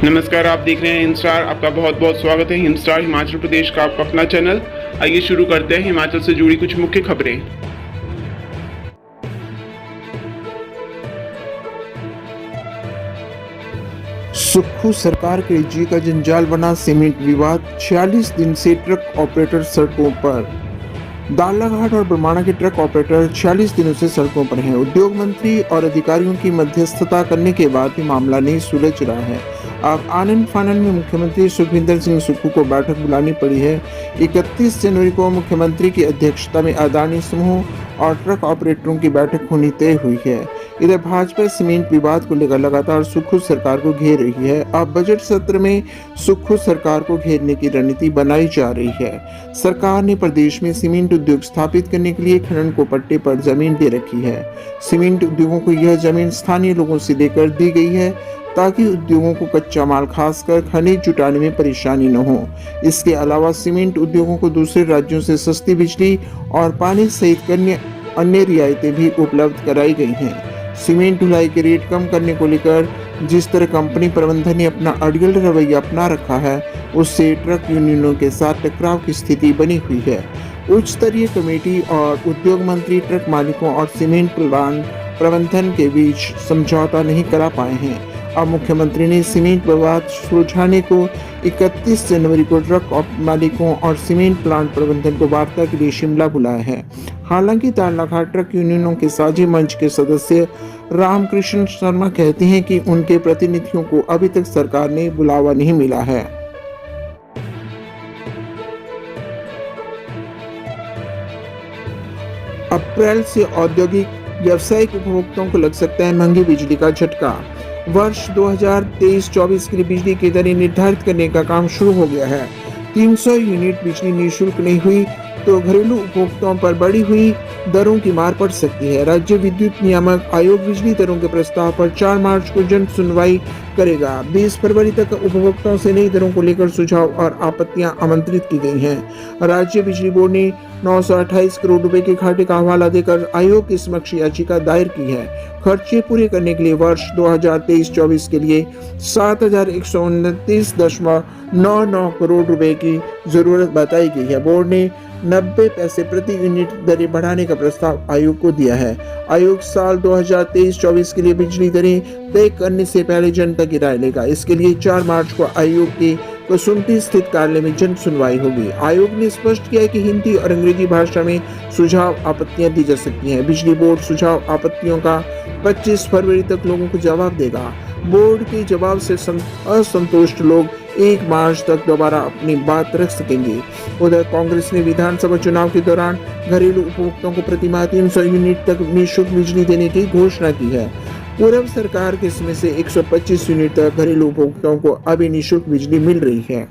नमस्कार, आप देख रहे हैं हिंदस्टार। आपका बहुत बहुत स्वागत है। हिंदस्टार हिमाचल प्रदेश का आपका अपना चैनल। आइए शुरू करते हैं हिमाचल से जुड़ी कुछ मुख्य खबरें। सुक्खू सरकार के जी का जंजाल बना सीमेंट विवाद। 46 दिन से ट्रक ऑपरेटर सड़कों पर। दालाघाट और बरमाणा के ट्रक ऑपरेटर 46 दिनों से सड़कों पर हैं। उद्योग मंत्री और अधिकारियों की मध्यस्थता करने के बाद भी मामला नहीं सुलझ रहा है। अब आनन फानन में मुख्यमंत्री सुखविंदर सिंह सुक्खू को बैठक बुलानी पड़ी है। 31 जनवरी को मुख्यमंत्री की अध्यक्षता में अदानी समूह और ट्रक ऑपरेटरों की बैठक होनी तय हुई है। इधर भाजपा सीमेंट विवाद को लेकर लगातार सुक्खू सरकार को घेर रही है। अब बजट सत्र में सुक्खू सरकार को घेरने की रणनीति बनाई जा रही है। सरकार ने प्रदेश में सीमेंट उद्योग स्थापित करने के लिए खनन को पट्टे पर जमीन दे रखी है। सीमेंट उद्योगों को यह जमीन स्थानीय लोगों से लेकर दी गई है ताकि उद्योगों को कच्चा माल खासकर खनिज जुटाने में परेशानी न हो। इसके अलावा सीमेंट उद्योगों को दूसरे राज्यों से सस्ती बिजली और पानी सहित अन्य रियायतें भी उपलब्ध कराई गई हैं। सीमेंट ढुलाई के रेट कम करने को लेकर जिस तरह कंपनी प्रबंधन ने अपना अड़ियल रवैया अपना रखा है, उससे ट्रक यूनियनों के साथ टकराव की स्थिति बनी हुई है। उच्च स्तरीय कमेटी और उद्योग मंत्री ट्रक मालिकों और सीमेंट प्लांट प्रबंधन के बीच समझौता नहीं करा पाए हैं। अब मुख्यमंत्री ने सीमेंट विवाद सुलझाने को 31 जनवरी को ट्रक मालिकों और सीमेंट प्लांट प्रबंधन को वार्ता के लिए शिमला बुलाया है। हालांकि दालाघाट ट्रक यूनियनों के साझी मंच के सदस्य रामकृष्ण शर्मा कहते हैं कि उनके प्रतिनिधियों को अभी तक सरकार ने बुलावा नहीं मिला है। अप्रैल से औद्योगिक व्यावसायिक उपभोक्ताओं को लग सकता है महंगी बिजली का झटका। वर्ष 2023-24 के लिए बिजली की दरें निर्धारित करने का काम शुरू हो गया है। 300 यूनिट बिजली निःशुल्क नहीं हुई तो घरेलू उपभोक्ताओं पर बढ़ी हुई दरों की मार पड़ सकती है। राज्य विद्युत नियामक आयोग बिजली दरों के प्रस्ताव पर 4 मार्च को जन सुनवाई करेगा। 20 फरवरी तक उपभोक्ताओं से नई दरों को लेकर सुझाव और आपत्तियां आमंत्रित की गई हैं। राज्य बिजली बोर्ड ने 928 करोड़ रुपए के घाटे का हवाला देकर आयोग की समक्ष याचिका दायर की है। खर्चे पूरे करने के लिए वर्ष 2023-24 के लिए 7,129.99 करोड़ रुपए की जरूरत बताई गई है। बोर्ड ने 90 पैसे प्रति यूनिट दरें बढ़ाने का प्रस्ताव आयोग को दिया है। आयोग साल 2023-24 के लिए बिजली दरें तय करने से पहले जनता की राय लेगा। इसके लिए 4 मार्च को आयोग के कसुम्पटी स्थित कार्यालय में जन सुनवाई होगी। आयोग ने स्पष्ट किया है कि हिंदी और अंग्रेजी भाषा में सुझाव आपत्तियां दी जा सकती हैं। बिजली बोर्ड सुझाव आपत्तियों का 25 फरवरी तक लोगों को जवाब देगा। बोर्ड के जवाब से असंतुष्ट लोग 1 मार्च तक दोबारा अपनी बात रख सकेंगे। उधर कांग्रेस ने विधानसभा चुनाव के दौरान घरेलू उपभोक्ताओं को प्रतिमाह 300 यूनिट तक निःशुल्क बिजली देने की घोषणा की है। पूर्व सरकार के समय से 125 यूनिट तक घरेलू उपभोक्ताओं को अभी निःशुल्क बिजली मिल रही है।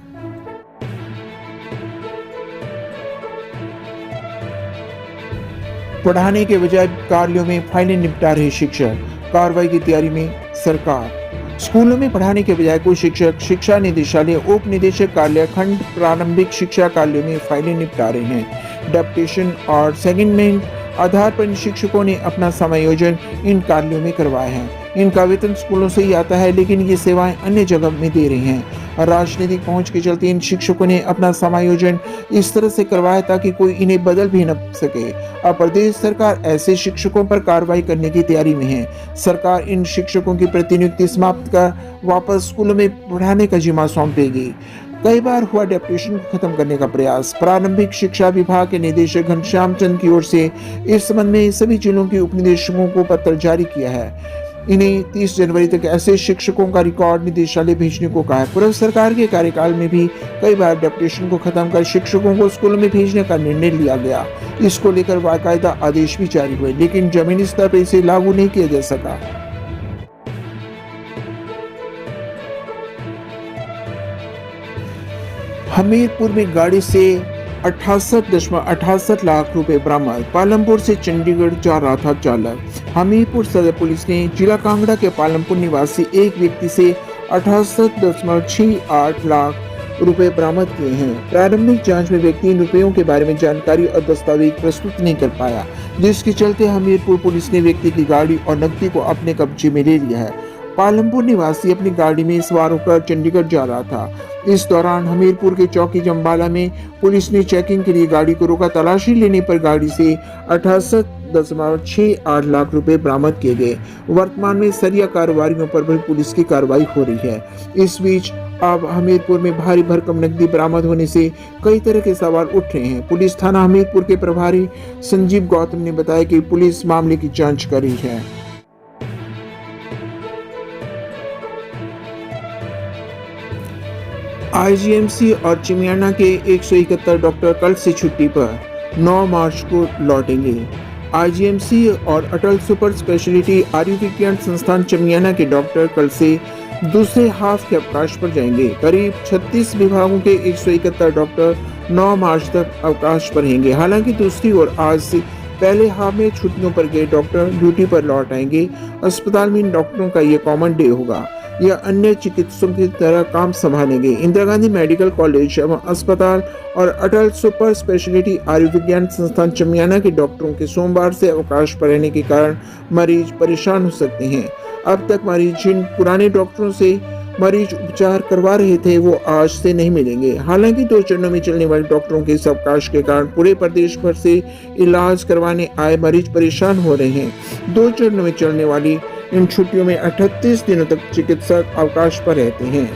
पढ़ाने के बजाय कार्यालयों में फाइलें निपटा रहे शिक्षक। कार्रवाई की तैयारी में सरकार। स्कूलों में पढ़ाने के बजाय कुछ शिक्षक शिक्षा निदेशालय उप निदेशक कार्यालय खंड प्रारंभिक शिक्षा कार्यालयों में फाइलें निपटा रहे हैं। डेप्यूटेशन और सेकेंडमेंट आधार पर शिक्षकों ने अपना समायोजन इन कार्यालयों में करवाया है। इनका वेतन स्कूलों से ही आता है, लेकिन ये सेवाएं अन्य जगह में दे रही हैं। राजनीतिक पहुंच के चलते इन शिक्षकों ने अपना समायोजन इस तरह से करवाया ताकि कोई इन्हें बदल भी न सके। अब प्रदेश सरकार ऐसे शिक्षकों पर कार्रवाई करने की तैयारी में है। सरकार इन शिक्षकों की प्रतिनियुक्ति समाप्त कर वापस स्कूलों में पढ़ाने का जिम्मा सौंपेगी। कई बार हुआ डेप्यूटेशन को खत्म करने का प्रयास। प्रारंभिक शिक्षा विभाग के निदेशक घनश्याम चंद की ओर से इस संबंध में सभी जिलों के उपनिदेशकों को पत्र जारी किया है। इन्हें 30 जनवरी तक ऐसे शिक्षकों का रिकॉर्ड निदेशालय भेजने को कहा है। पूर्व सरकार के कार्यकाल में भी कई बार डेप्यूटेशन को खत्म कर शिक्षकों को स्कूलों में भेजने का निर्णय लिया गया। इसको लेकर बाकायदा आदेश भी जारी हुए, लेकिन जमीनी स्तर पर इसे लागू नहीं किया जा सका। हमीरपुर में गाड़ी से 68.68 लाख रुपए बरामद। पालमपुर से चंडीगढ़ जा रहा था चालक। हमीरपुर सदर पुलिस ने जिला कांगड़ा के पालमपुर निवासी एक व्यक्ति से 68.68 लाख रुपए बरामद किए हैं। प्रारंभिक जांच में व्यक्ति इन रुपयों के बारे में जानकारी और दस्तावेज प्रस्तुत नहीं कर पाया, जिसके चलते हमीरपुर पुलिस ने व्यक्ति की गाड़ी और नकदी को अपने कब्जे में ले लिया है। पालमपुर निवासी अपनी गाड़ी में सवार होकर चंडीगढ़ जा रहा था। इस दौरान हमीरपुर के चौकी जम्बाला में पुलिस ने चेकिंग के लिए गाड़ी को रोका। तलाशी लेने पर गाड़ी से 68.68 लाख रुपए बरामद किए गए। वर्तमान में सरिया कारोबारियों पर भी पुलिस की कार्रवाई हो रही है। इस बीच अब हमीरपुर में भारी भरकम नकदी बरामद होने से कई तरह के सवाल उठ रहे हैं। पुलिस थाना हमीरपुर के प्रभारी संजीव गौतम ने बताया कि पुलिस मामले की जांच कर रही है। आईजीएमसी और चिमियाना के 171 डॉक्टर कल से छुट्टी पर 9 मार्च को लौटेंगे। आईजीएमसी और अटल सुपर स्पेशलिटी आयुर्विज्ञान संस्थान चिमियाना के डॉक्टर कल से दूसरे हाफ के अवकाश पर जाएंगे। करीब 36 विभागों के 171 डॉक्टर 9 मार्च तक अवकाश पर रहेंगे। हालांकि दूसरी ओर आज से पहले हाफ में छुट्टियों पर गए डॉक्टर ड्यूटी पर लौट आएंगे। अस्पताल में इन डॉक्टरों का ये कॉमन डे होगा। यह अन्य चिकित्सकों की तरह काम संभालेंगे। इंदिरा गांधी मेडिकल कॉलेज एवं अस्पताल और अटल सुपर स्पेशलिटी आयुर्विज्ञान संस्थान चिमियाना के डॉक्टरों के सोमवार से अवकाश पर रहने के कारण मरीज परेशान हो सकते हैं। अब तक मरीज जिन पुराने डॉक्टरों से मरीज उपचार करवा रहे थे वो आज से नहीं मिलेंगे। हालांकि 2 चरणों में चलने वाले डॉक्टरों के इस अवकाश के कारण पूरे प्रदेश भर से इलाज करवाने आए मरीज परेशान हो रहे हैं। 2 चरणों में चलने वाली इन छुट्टियों में 38 दिनों तक चिकित्सक अवकाश पर रहते हैं।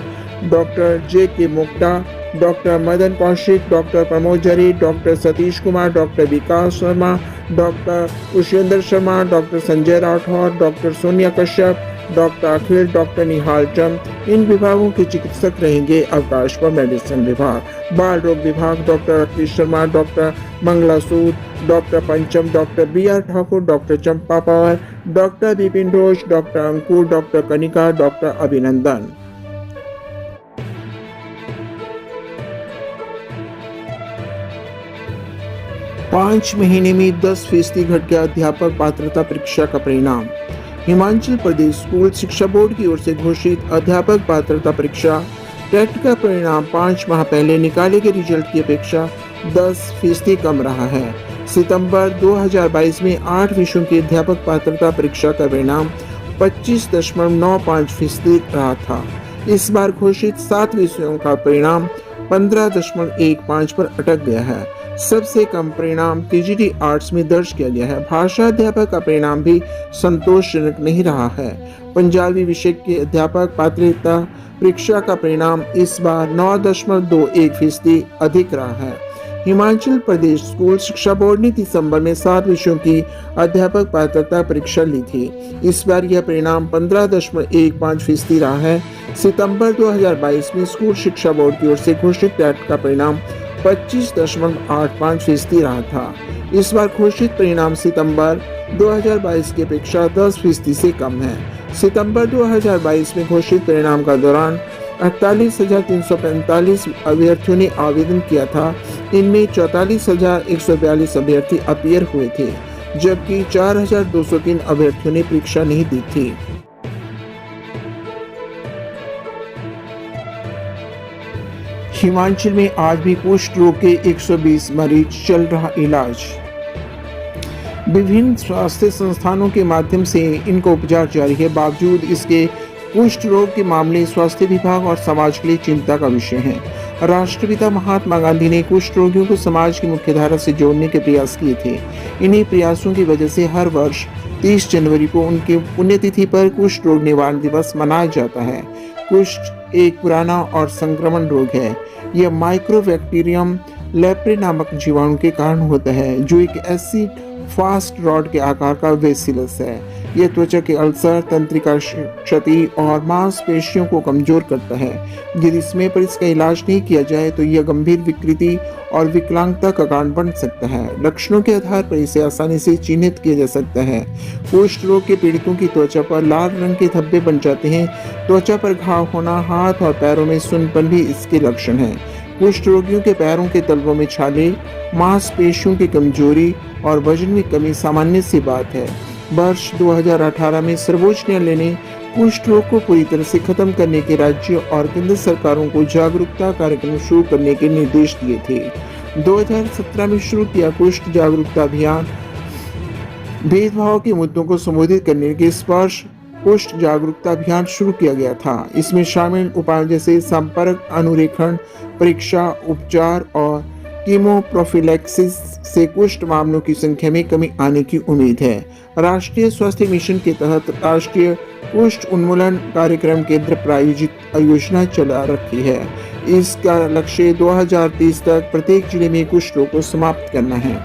Doctor J K. Mokta, doctor Madan Kaushik, doctor Pramod Jari, doctor Satish Kumar, doctor Vikas Sharma, doctor Ushendra Sharma, doctor Sanjay Rathore, doctor Sonia Kashyap, doctor Akhil, doctor Nihal Chand इन विभागों के चिकित्सक रहेंगे अवकाश पर। मेडिसिन विभाग, बाल रोग विभाग डॉक्टर राकेश शर्मा, डॉक्टर मंगला सूद, डॉक्टर पंचम, डॉक्टर बी.आर. ठाकुर, डॉक्टर चंपा पवार, डॉक्टर विपिन घोष, डॉक्टर अंकुर, डॉक्टर कनिका, डॉक्टर अभिनंदन। पाँच महीने में 10% घट गया अध्यापक पात्रता परीक्षा का परिणाम। हिमाचल प्रदेश स्कूल शिक्षा बोर्ड की ओर से घोषित अध्यापक पात्रता परीक्षा टेट का परिणाम 5 माह पहले निकाले गए रिजल्ट की अपेक्षा 10% कम रहा है। सितंबर 2022 में 8 विषयों की अध्यापक पात्रता परीक्षा का परिणाम 25.95% रहा था। इस बार घोषित 7 विषयों का परिणाम 15.15 पर अटक गया है। सबसे कम परिणाम टीजीटी आर्ट्स में दर्ज किया गया है। भाषा अध्यापक का परिणाम भी संतोषजनक नहीं रहा है। पंजाबी विषय के अध्यापक पात्रता परीक्षा का परिणाम इस बार 9.21% अधिक रहा है। हिमाचल प्रदेश स्कूल शिक्षा बोर्ड ने दिसंबर में 7 विषयों की अध्यापक पात्रता परीक्षा ली थी। इस बार यह परिणाम 15.15% रहा है। सितंबर 2022 में स्कूल शिक्षा बोर्ड की ओर से घोषित टेट का परिणाम 25.85% रहा था। इस बार घोषित परिणाम सितंबर 2022 की अपेक्षा 10% से कम है। सितंबर 2022 में घोषित परिणाम का दौरान 48,345 अभ्यर्थियों ने आवेदन किया था। इनमें 44,142 अभ्यर्थी अपीयर हुए थे, जबकि 4,203 अभ्यर्थियों ने परीक्षा नहीं दी थी। हिमाचल में आज भी कुष्ठ रोग के 120 मरीज चल रहा इलाज। विभिन्न स्वास्थ्य संस्थानों के माध्यम से इनका उपचार जारी है। बावजूद इसके कुष्ठ रोग के मामले स्वास्थ्य विभाग और समाज के लिए चिंता का विषय हैं। राष्ट्रपिता महात्मा गांधी ने कुष्ठ रोगियों को समाज की मुख्यधारा से जोड़ने के प्रयास किए थे। इन्हीं प्रयासों की वजह से हर वर्ष 30 जनवरी को उनके पुण्यतिथि पर कुष्ठ रोग निवारण दिवस मनाया जाता है। कुष्ठ एक पुराना और संक्रमण रोग है। यह माइक्रोबैक्टीरियम लेप्रे नामक जीवाणु के कारण होता है, जो एक एसिड फास्ट रॉड के आकार का बेसिलस है। यह त्वचा के अल्सर, तंत्रिका क्षति और मांसपेशियों को कमजोर करता है। यदि समय पर इसका इलाज नहीं किया जाए तो यह गंभीर विकृति और विकलांगता का कारण बन सकता है। लक्षणों के आधार पर इसे आसानी से चिन्हित किया जा सकता है। कुष्ठ रोग के पीड़ितों की त्वचा पर लाल रंग के धब्बे बन जाते हैं। त्वचा पर घाव होना, हाथ और पैरों में सुन्नपन भी इसके लक्षण हैं। कुष्ठ रोगियों के पैरों के तलवों में छाले, मांसपेशियों की कमजोरी और वजन में कमी सामान्य सी बात है। वर्ष 2018 में सर्वोच्च न्यायालय ने कुष्ठ रोग को पूरी तरह से खत्म करने के राज्य और केंद्र सरकारों को जागरूकता कार्यक्रम शुरू करने के निर्देश दिए थे। 2017 में शुरू किया कुष्ठ जागरूकता अभियान भेदभाव के मुद्दों को संबोधित करने के स्पर्श कुष्ठ जागरूकता अभियान शुरू किया गया था। इसमें शामिल उपायों जैसे संपर्क अनुरेखण, परीक्षा, उपचार और कीमोप्रोफिलैक्सिस से कुष्ठ मामलों की संख्या में कमी आने की उम्मीद है। राष्ट्रीय स्वास्थ्य मिशन के तहत राष्ट्रीय कुष्ठ उन्मूलन कार्यक्रम केंद्र प्रायोजित योजना चला रखी है। इसका लक्ष्य 2030 तक प्रत्येक जिले में कुष्ठ रोग को समाप्त करना है।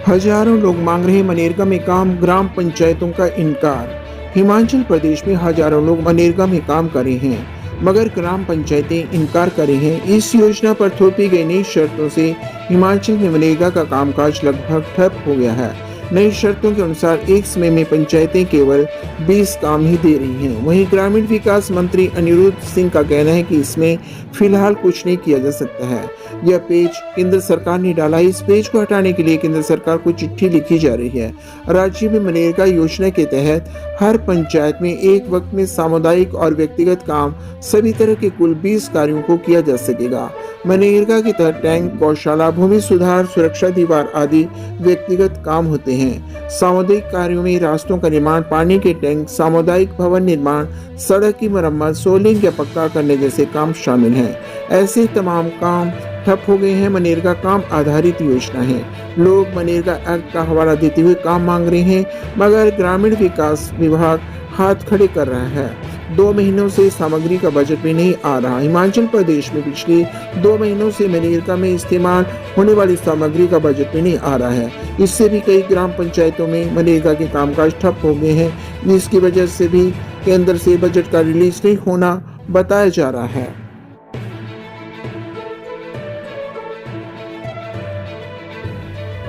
हजारों लोग मांग रहे मनरेगा में काम, ग्राम पंचायतों का इनकार। हिमाचल प्रदेश में हजारों लोग मनरेगा में काम कर रहे हैं, मगर ग्राम पंचायतें इनकार कर रही हैं। इस योजना पर थोपी गई नई शर्तों से हिमाचल में मनरेगा का कामकाज लगभग ठप हो गया है। नई शर्तों के अनुसार एक समय में पंचायतें केवल 20 काम ही दे रही हैं। वहीं ग्रामीण विकास मंत्री अनिरुद्ध सिंह का कहना है कि इसमें फिलहाल कुछ नहीं किया जा सकता है। यह पेज केंद्र सरकार ने डाला है। इस पेज को हटाने के लिए केंद्र सरकार को चिट्ठी लिखी जा रही है। राज्य में मनरेगा योजना के तहत हर पंचायत में एक वक्त में सामुदायिक और व्यक्तिगत काम सभी तरह के कुल 20 कार्यों को किया जा सकेगा। मनरेगा के तहत टैंक, गौशाला, भूमि सुधार, सुरक्षा दीवार आदि व्यक्तिगत काम होते हैं। सामुदायिक कार्यों में रास्तों का निर्माण, पानी के टैंक, सामुदायिक भवन निर्माण, सड़क की मरम्मत, सोलिंग या पक्का करने जैसे काम शामिल हैं। ऐसे तमाम काम ठप हो गए हैं। मनरेगा काम आधारित योजना है। लोग मनरेगा एक्ट का हवाला देते हुए काम मांग रहे हैं, मगर ग्रामीण विकास विभाग हाथ खड़े कर रहा है। 2 महीनों से सामग्री का बजट में नहीं आ रहा। हिमाचल प्रदेश में पिछले 2 महीनों से मनरेगा में इस्तेमाल होने वाली सामग्री का बजट में नहीं आ रहा है। इससे भी कई ग्राम पंचायतों में मनरेगा के कामकाज ठप हो गए हैं, जिसकी वजह से भी केंद्र से बजट का रिलीज नहीं होना बताया जा रहा है।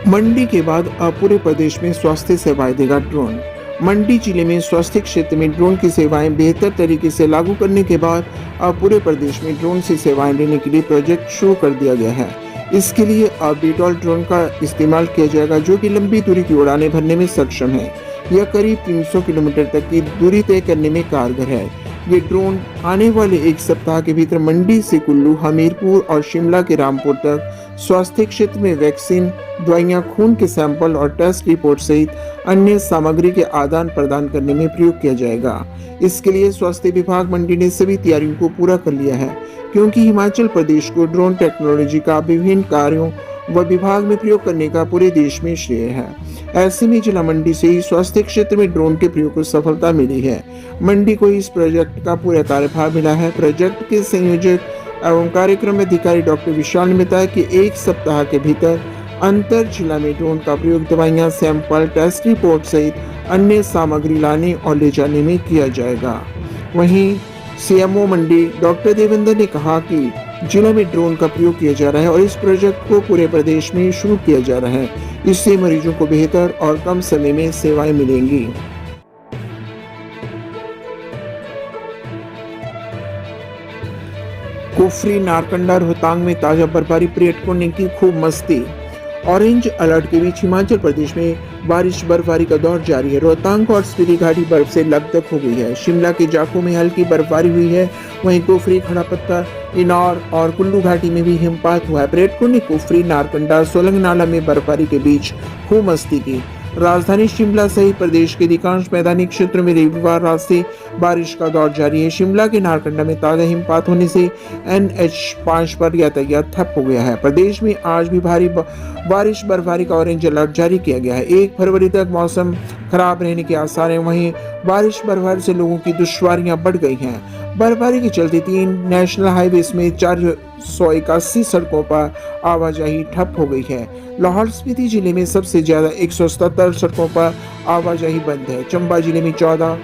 मंडी के बाद अब पूरे प्रदेश में स्वास्थ्य सेवाएं देगा ड्रोन। मंडी जिले में स्वास्थ्य क्षेत्र में ड्रोन की सेवाएं बेहतर तरीके से लागू करने के बाद अब पूरे प्रदेश में ड्रोन से सेवाएं लेने के लिए प्रोजेक्ट शुरू कर दिया गया है। इसके लिए अब बीटॉल ड्रोन का इस्तेमाल किया जाएगा, जो कि लंबी दूरी की उड़ानें भरने में सक्षम है। यह करीब 300 किलोमीटर तक की दूरी तय करने में कारगर है। ये ड्रोन आने वाले 1 सप्ताह के भीतर मंडी से कुल्लू, हमीरपुर और शिमला के रामपुर तक स्वास्थ्य क्षेत्र में वैक्सीन, दवाइयां, खून के सैंपल और टेस्ट रिपोर्ट सहित अन्य सामग्री के आदान प्रदान करने में प्रयोग किया जाएगा। इसके लिए स्वास्थ्य विभाग मंडी ने सभी तैयारियों को पूरा कर लिया है, क्योंकि हिमाचल प्रदेश को ड्रोन टेक्नोलॉजी का विभिन्न कार्यों व विभाग में प्रयोग करने का पूरे देश में श्रेय है। ऐसे में जिला मंडी से ही स्वास्थ्य क्षेत्र में ड्रोन के प्रयोग को सफलता मिली है। मंडी को इस प्रोजेक्ट का पूरा कार्यभार मिला है। प्रोजेक्ट के संयोजक एवं कार्यक्रम अधिकारी डॉक्टर विशाल ने बताया कि 1 सप्ताह के भीतर अंतर जिला में ड्रोन का प्रयोग दवाइयां, सैंपल, टेस्ट रिपोर्ट सहित अन्य सामग्री लाने और ले जाने में किया जाएगा। वहीं सीएमओ मंडी डॉक्टर देवेंद्र ने कहा कि जिले में ड्रोन का प्रयोग किया जा रहा है और इस प्रोजेक्ट को पूरे प्रदेश में शुरू किया जा रहा है। इससे मरीजों को बेहतर और कम समय में सेवाएं मिलेंगी। कुफरी, नारकंडा, रोहतांग में ताजा बर्फबारी, पर्यटकों ने की खूब मस्ती। ऑरेंज अलर्ट के बीच हिमाचल प्रदेश में बारिश बर्फबारी का दौर जारी है। रोहतांग और स्पीति घाटी बर्फ से लकदक हो गई है। शिमला के जाखू में हल्की बर्फबारी हुई है। वहीं कुफरी, खड़ा पत्थर, किन्नौर और कुल्लू घाटी में भी हिमपात हुआ है। पर्यटकों ने कुफरी, नारकंडा, सोलंग नाला में बर्फबारी के बीच खूब मस्ती की। राजधानी शिमला सहित प्रदेश के अधिकांश मैदानी क्षेत्रों में रविवार रात से बारिश का दौर जारी है। शिमला के नारकंडा में ताजा हिमपात होने से NH5 पर यातायात ठप हो गया है। प्रदेश में आज भी भारी बारिश बर्फबारी का ऑरेंज अलर्ट जारी किया गया है। 1 फरवरी तक मौसम खराब रहने के आसार हैं। वहीं बारिश बर्फबारी से लोगों की दुश्वारियां बढ़ गई हैं। बर्फबारी के चलते 3 नेशनल हाईवेज में 481 सड़कों पर आवाजाही ठप हो गई है। लाहौल स्पीति जिले में सबसे ज्यादा 177 सड़कों पर आवाजाही बंद है। चंबा जिले में 14,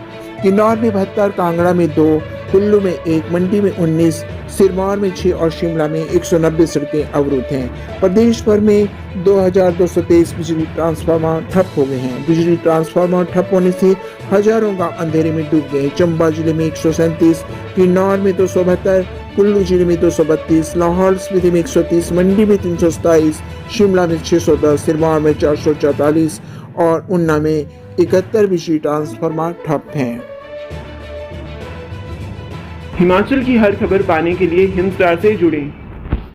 किन्नौर में 72, कांगड़ा में 2, कुल्लू में 1, मंडी में 19, सिरमौर में 6 और शिमला में 190 सड़कें अवरुद्ध हैं। प्रदेश भर में 2223 बिजली ट्रांसफार्मर ठप हो गए हैं। बिजली ट्रांसफार्मर ठप होने से हजारों गांव अंधेरे में डूब गए। चंबा जिले में 137, किन्नौर में 272, कुल्लू जिले में 232, लाहौल स्पीति में 130, मंडी में 327, शिमला में 610, सिरमौर में 444 और ऊना में 71 बिजली ट्रांसफार्मर ठप हैं। हिमाचल की हर खबर पाने के लिए हिंदस्टार से जुड़ें।